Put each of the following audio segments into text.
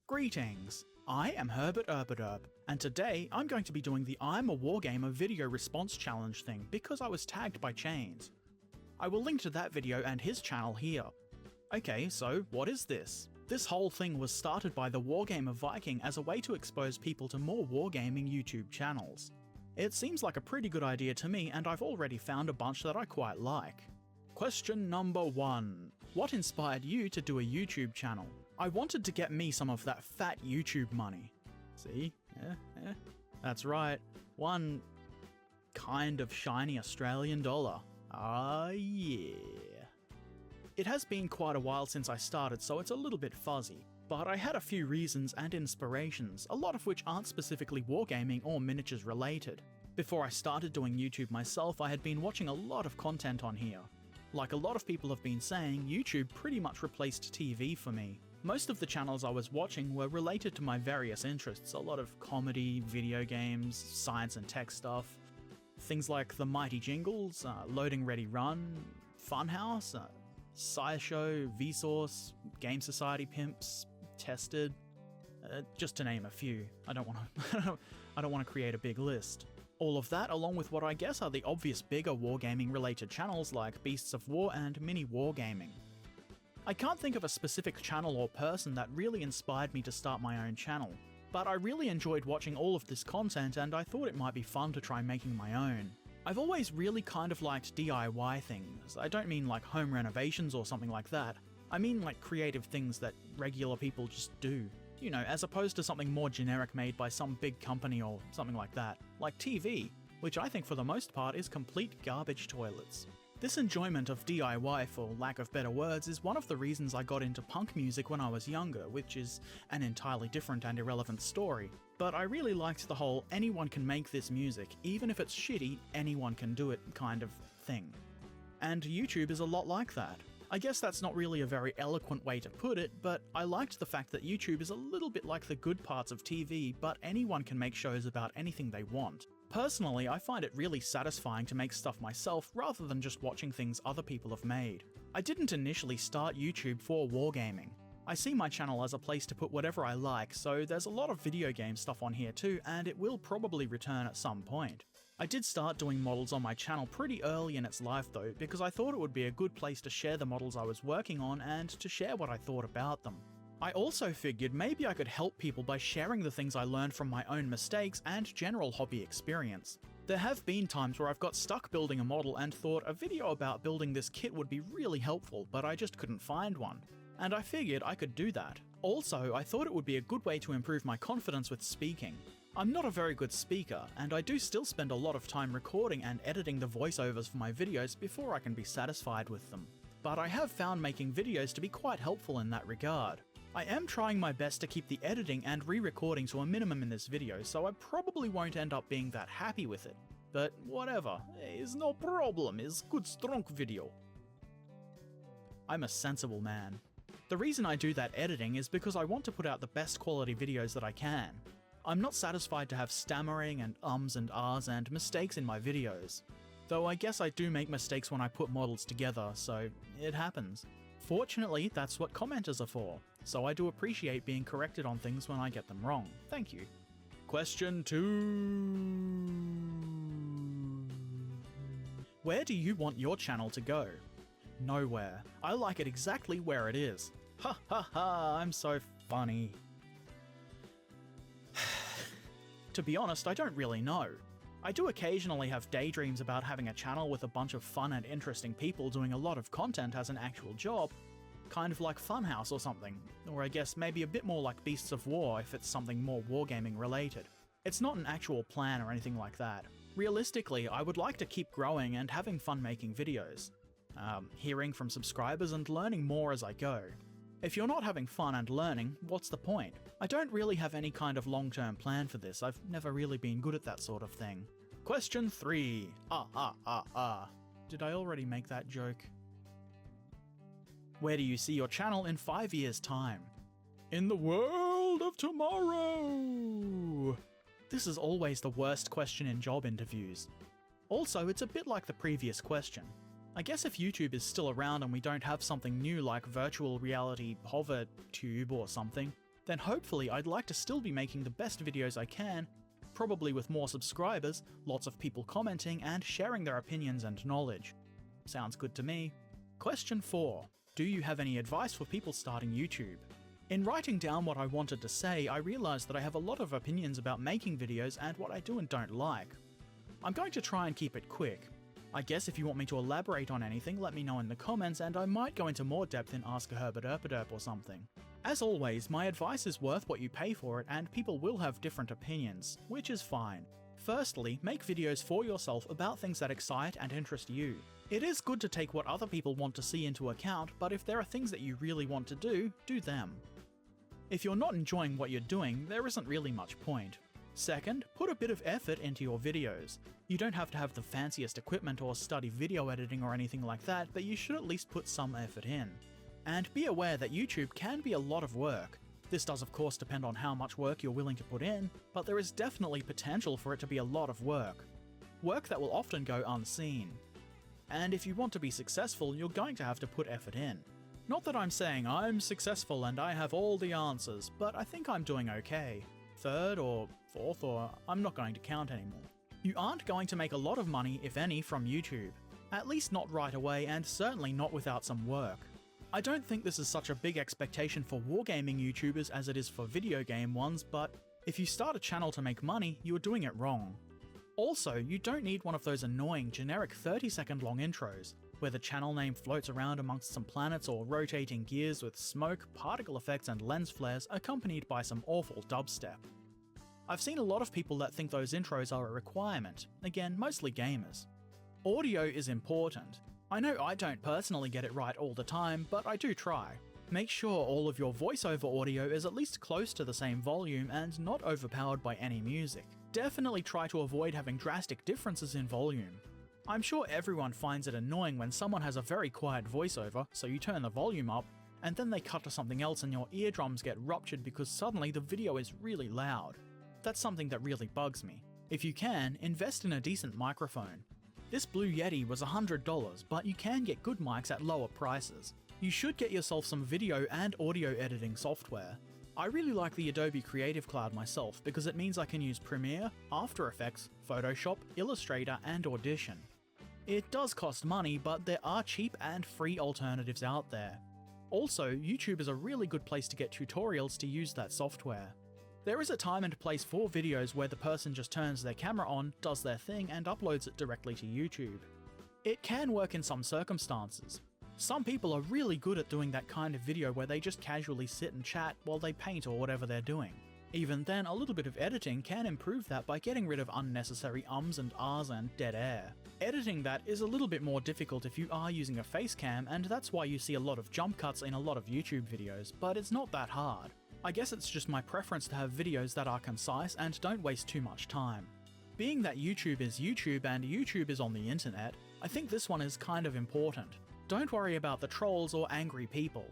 Greetings! I am Herbert Erpaderp, and today I'm going to be doing the I'm a Wargamer video response challenge thing because I was tagged by Chains. I will link to that video and his channel here. Okay, so what is this? This whole thing was started by the Wargamer Viking as a way to expose people to more wargaming YouTube channels. It seems like a pretty good idea to me, and I've already found a bunch that I quite like. Question number 1. What inspired you to do a YouTube channel? I wanted to get me some of that fat YouTube money. See? Yeah. That's right. One kind of shiny Australian dollar. Ah, yeah. It has been quite a while since I started, so it's a little bit fuzzy. But I had a few reasons and inspirations, a lot of which aren't specifically wargaming or miniatures related. Before I started doing YouTube myself, I had been watching a lot of content on here. Like a lot of people have been saying, YouTube pretty much replaced TV for me. Most of the channels I was watching were related to my various interests, a lot of comedy, video games, science and tech stuff. Things like The Mighty Jingles, Loading Ready Run, Funhouse, SciShow, Vsauce, Game Society Pimps, Tested, just to name a few. I don't want to create a big list. All of that, along with what I guess are the obvious bigger wargaming related channels like Beasts of War and Mini Wargaming. I can't think of a specific channel or person that really inspired me to start my own channel, but I really enjoyed watching all of this content and I thought it might be fun to try making my own. I've always really kind of liked DIY things. I don't mean like home renovations or something like that. I mean like creative things that regular people just do. You know, as opposed to something more generic made by some big company or something like that, like TV, which I think for the most part is complete garbage toilets. This enjoyment of DIY, for lack of better words, is one of the reasons I got into punk music when I was younger, which is an entirely different and irrelevant story. But I really liked the whole anyone can make this music, even if it's shitty, anyone can do it kind of thing. And YouTube is a lot like that. I guess that's not really a very eloquent way to put it, but I liked the fact that YouTube is a little bit like the good parts of TV, but anyone can make shows about anything they want. Personally, I find it really satisfying to make stuff myself rather than just watching things other people have made. I didn't initially start YouTube for wargaming. I see my channel as a place to put whatever I like, so there's a lot of video game stuff on here too, and it will probably return at some point. I did start doing models on my channel pretty early in its life though, because I thought it would be a good place to share the models I was working on and to share what I thought about them. I also figured maybe I could help people by sharing the things I learned from my own mistakes and general hobby experience. There have been times where I've got stuck building a model and thought a video about building this kit would be really helpful, but I just couldn't find one. And I figured I could do that. Also, I thought it would be a good way to improve my confidence with speaking. I'm not a very good speaker, and I do still spend a lot of time recording and editing the voiceovers for my videos before I can be satisfied with them. But I have found making videos to be quite helpful in that regard. I am trying my best to keep the editing and re-recording to a minimum in this video, so I probably won't end up being that happy with it. But whatever, is no problem, is good strong video. I'm a sensible man. The reason I do that editing is because I want to put out the best quality videos that I can. I'm not satisfied to have stammering and ums and ahs and mistakes in my videos. Though I guess I do make mistakes when I put models together, so it happens. Fortunately, that's what commenters are for, so I do appreciate being corrected on things when I get them wrong. Thank you. Question 2. Where do you want your channel to go? Nowhere. I like it exactly where it is. Ha ha ha, I'm so funny. To be honest, I don't really know. I do occasionally have daydreams about having a channel with a bunch of fun and interesting people doing a lot of content as an actual job, kind of like Funhouse or something, or I guess maybe a bit more like Beasts of War if it's something more wargaming related. It's not an actual plan or anything like that. Realistically, I would like to keep growing and having fun making videos. Hearing from subscribers and learning more as I go. If you're not having fun and learning, what's the point? I don't really have any kind of long-term plan for this, I've never really been good at that sort of thing. Question 3. Did I already make that joke? Where do you see your channel in 5 years' time? In the world of tomorrow! This is always the worst question in job interviews. Also, it's a bit like the previous question. I guess if YouTube is still around and we don't have something new like virtual reality hover tube or something, then hopefully I'd like to still be making the best videos I can, probably with more subscribers, lots of people commenting and sharing their opinions and knowledge. Sounds good to me. Question 4. Do you have any advice for people starting YouTube? In writing down what I wanted to say, I realised that I have a lot of opinions about making videos and what I do and don't like. I'm going to try and keep it quick. I guess if you want me to elaborate on anything, let me know in the comments and I might go into more depth in Ask a Herbert Erpaderp or something. As always, my advice is worth what you pay for it and people will have different opinions, which is fine. Firstly, make videos for yourself about things that excite and interest you. It is good to take what other people want to see into account, but if there are things that you really want to do them. If you're not enjoying what you're doing, there isn't really much point. Second, put a bit of effort into your videos. You don't have to have the fanciest equipment or study video editing or anything like that, but you should at least put some effort in. And be aware that YouTube can be a lot of work. This does of course depend on how much work you're willing to put in, but there is definitely potential for it to be a lot of work. Work that will often go unseen. And if you want to be successful, you're going to have to put effort in. Not that I'm saying I'm successful and I have all the answers, but I think I'm doing okay. Third or fourth, or I'm not going to count anymore. You aren't going to make a lot of money, if any, from YouTube. At least not right away, and certainly not without some work. I don't think this is such a big expectation for wargaming YouTubers as it is for video game ones, but if you start a channel to make money, you're doing it wrong. Also, you don't need one of those annoying generic 30-second long intros, where the channel name floats around amongst some planets or rotating gears with smoke, particle effects and lens flares accompanied by some awful dubstep. I've seen a lot of people that think those intros are a requirement, again, mostly gamers. Audio is important. I know I don't personally get it right all the time, but I do try. Make sure all of your voiceover audio is at least close to the same volume and not overpowered by any music. Definitely try to avoid having drastic differences in volume. I'm sure everyone finds it annoying when someone has a very quiet voiceover, so you turn the volume up, and then they cut to something else and your eardrums get ruptured because suddenly the video is really loud. That's something that really bugs me. If you can, invest in a decent microphone. This Blue Yeti was $100, but you can get good mics at lower prices. You should get yourself some video and audio editing software. I really like the Adobe Creative Cloud myself because it means I can use Premiere, After Effects, Photoshop, Illustrator, and Audition. It does cost money, but there are cheap and free alternatives out there. Also, YouTube is a really good place to get tutorials to use that software. There is a time and place for videos where the person just turns their camera on, does their thing, and uploads it directly to YouTube. It can work in some circumstances. Some people are really good at doing that kind of video where they just casually sit and chat while they paint or whatever they're doing. Even then, a little bit of editing can improve that by getting rid of unnecessary ums and ahs and dead air. Editing that is a little bit more difficult if you are using a face cam, and that's why you see a lot of jump cuts in a lot of YouTube videos, but it's not that hard. I guess it's just my preference to have videos that are concise and don't waste too much time. Being that YouTube is YouTube and YouTube is on the internet, I think this one is kind of important. Don't worry about the trolls or angry people.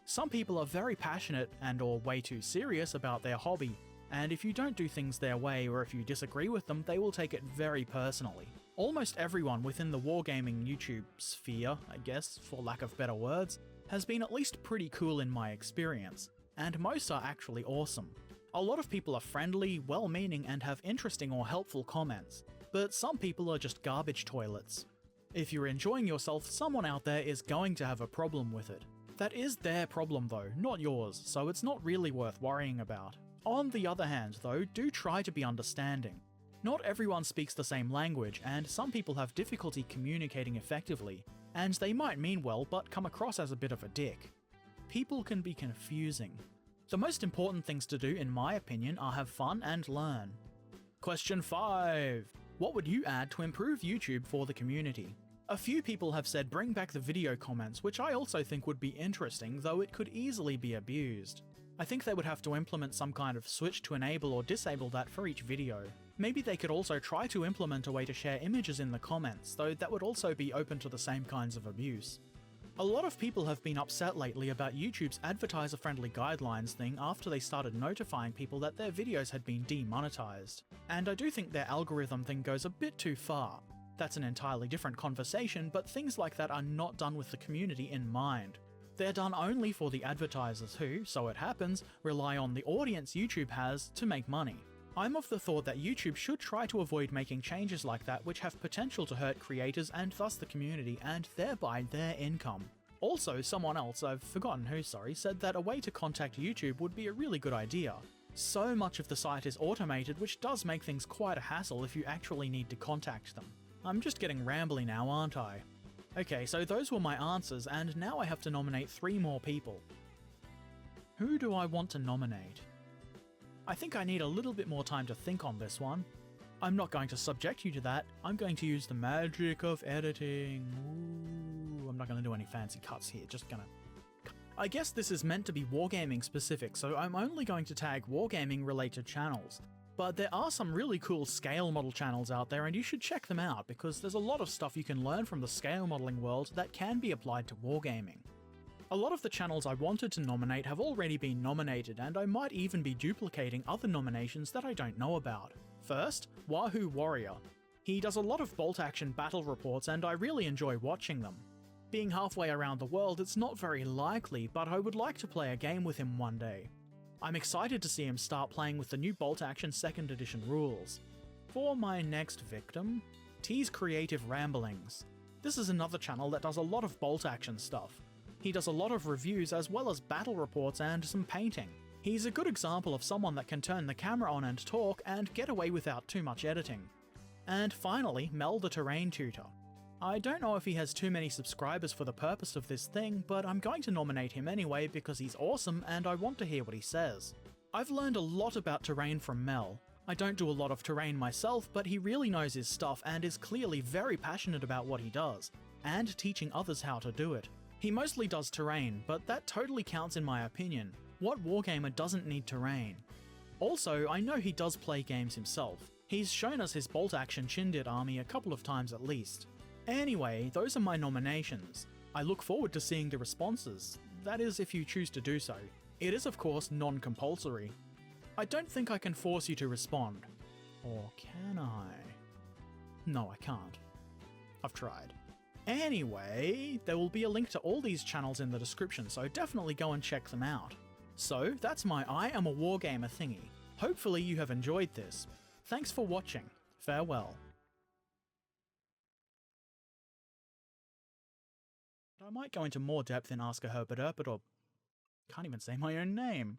Some people are very passionate and or way too serious about their hobby, and if you don't do things their way or if you disagree with them, they will take it very personally. Almost everyone within the wargaming YouTube sphere, I guess, for lack of better words, has been at least pretty cool in my experience, and most are actually awesome. A lot of people are friendly, well-meaning, and have interesting or helpful comments, but some people are just garbage toilets. If you're enjoying yourself, someone out there is going to have a problem with it. That is their problem though, not yours, so it's not really worth worrying about. On the other hand though, do try to be understanding. Not everyone speaks the same language, and some people have difficulty communicating effectively, and they might mean well but come across as a bit of a dick. People can be confusing. The most important things to do, in my opinion, are have fun and learn. Question 5. What would you add to improve YouTube for the community? A few people have said bring back the video comments, which I also think would be interesting, though it could easily be abused. I think they would have to implement some kind of switch to enable or disable that for each video. Maybe they could also try to implement a way to share images in the comments, though that would also be open to the same kinds of abuse. A lot of people have been upset lately about YouTube's advertiser-friendly guidelines thing after they started notifying people that their videos had been demonetized. And I do think their algorithm thing goes a bit too far. That's an entirely different conversation, but things like that are not done with the community in mind. They're done only for the advertisers who, so it happens, rely on the audience YouTube has to make money. I'm of the thought that YouTube should try to avoid making changes like that which have potential to hurt creators and thus the community and thereby their income. Also, someone else, I've forgotten who, said that a way to contact YouTube would be a really good idea. So much of the site is automated, which does make things quite a hassle if you actually need to contact them. I'm just getting rambly now, aren't I? Okay, so those were my answers, and now I have to nominate 3 more people. Who do I want to nominate? I think I need a little bit more time to think on this one. I'm not going to subject you to that. I'm going to use the magic of editing. Ooh, I'm not going to do any fancy cuts here, just gonna... I guess this is meant to be wargaming specific, so I'm only going to tag wargaming related channels. But there are some really cool scale model channels out there, and you should check them out because there's a lot of stuff you can learn from the scale modeling world that can be applied to wargaming. A lot of the channels I wanted to nominate have already been nominated, and I might even be duplicating other nominations that I don't know about. First, Wahoo Warrior. He does a lot of bolt action battle reports and I really enjoy watching them. Being halfway around the world, it's not very likely, but I would like to play a game with him one day. I'm excited to see him start playing with the new Bolt Action 2nd edition rules. For my next victim, T's Creative Ramblings. This is another channel that does a lot of Bolt Action stuff. He does a lot of reviews as well as battle reports and some painting. He's a good example of someone that can turn the camera on and talk and get away without too much editing. And finally, Mel the Terrain Tutor. I don't know if he has too many subscribers for the purpose of this thing, but I'm going to nominate him anyway because he's awesome and I want to hear what he says. I've learned a lot about terrain from Mel. I don't do a lot of terrain myself, but he really knows his stuff and is clearly very passionate about what he does, and teaching others how to do it. He mostly does terrain, but that totally counts in my opinion. What wargamer doesn't need terrain? Also, I know he does play games himself. He's shown us his bolt action Chindit army a couple of times at least. Anyway, those are my nominations. I look forward to seeing the responses. That is, if you choose to do so. It is of course non-compulsory. I don't think I can force you to respond. Or can I? No, I can't. I've tried. Anyway, there will be a link to all these channels in the description, so definitely go and check them out. So, that's my I Am A Wargamer thingy. Hopefully you have enjoyed this. Thanks for watching. Farewell. I might go into more depth in Ask a Herbert or can't even say my own name.